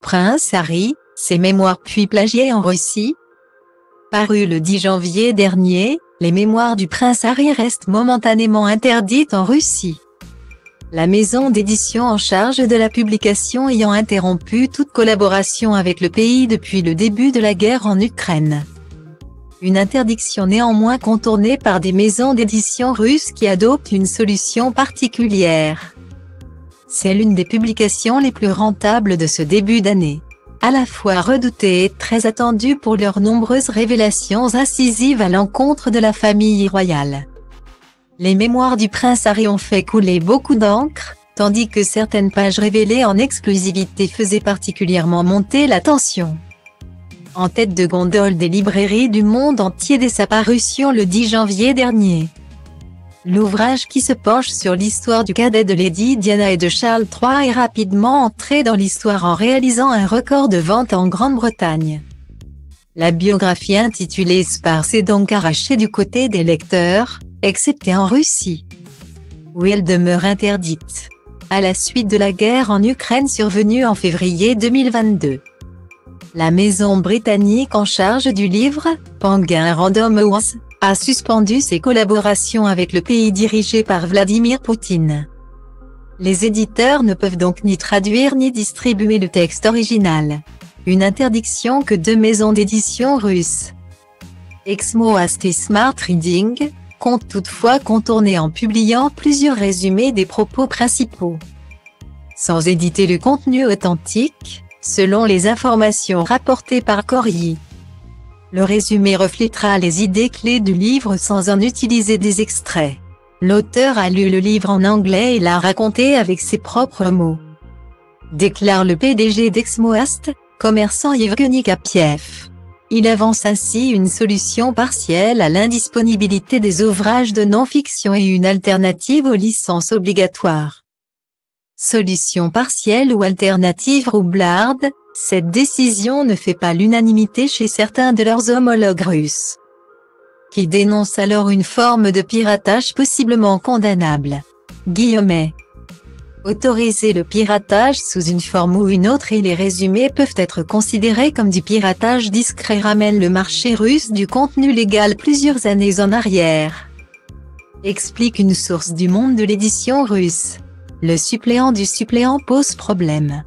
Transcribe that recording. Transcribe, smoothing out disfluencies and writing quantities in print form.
prince Harry, ses mémoires puis plagiées en Russie. Paru le 10 janvier dernier, les mémoires du prince Harry restent momentanément interdites en Russie. La maison d'édition en charge de la publication ayant interrompu toute collaboration avec le pays depuis le début de la guerre en Ukraine. Une interdiction néanmoins contournée par des maisons d'édition russes qui adoptent une solution particulière. C'est l'une des publications les plus rentables de ce début d'année. À la fois redoutée et très attendue pour leurs nombreuses révélations incisives à l'encontre de la famille royale. Les mémoires du prince Harry ont fait couler beaucoup d'encre, tandis que certaines pages révélées en exclusivité faisaient particulièrement monter la tension. En tête de gondole des librairies du monde entier dès sa parution le 10 janvier dernier. L'ouvrage qui se penche sur l'histoire du cadet de Lady Diana et de Charles III est rapidement entré dans l'histoire en réalisant un record de vente en Grande-Bretagne. La biographie intitulée Spare s'est donc arrachée du côté des lecteurs, excepté en Russie, où elle demeure interdite, à la suite de la guerre en Ukraine survenue en février 2022. La maison britannique en charge du livre, Penguin Random House, a suspendu ses collaborations avec le pays dirigé par Vladimir Poutine. Les éditeurs ne peuvent donc ni traduire ni distribuer le texte original. Une interdiction que deux maisons d'édition russes, Exmoast et Smart Reading, comptent toutefois contourner en publiant plusieurs résumés des propos principaux. Sans éditer le contenu authentique, selon les informations rapportées par Corriere. Le résumé reflètera les idées clés du livre sans en utiliser des extraits. L'auteur a lu le livre en anglais et l'a raconté avec ses propres mots. Déclare le PDG d'Exmoast, commerçant Yevgeny Kapiev. Il avance ainsi une solution partielle à l'indisponibilité des ouvrages de non-fiction et une alternative aux licences obligatoires. Solution partielle ou alternative roublarde, cette décision ne fait pas l'unanimité chez certains de leurs homologues russes, qui dénoncent alors une forme de piratage possiblement condamnable. Guillemets. Autoriser le piratage sous une forme ou une autre et les résumés peuvent être considérés comme du piratage discret ramène le marché russe du contenu légal plusieurs années en arrière. Explique une source du monde de l'édition russe. Le suppléant du suppléant pose problème.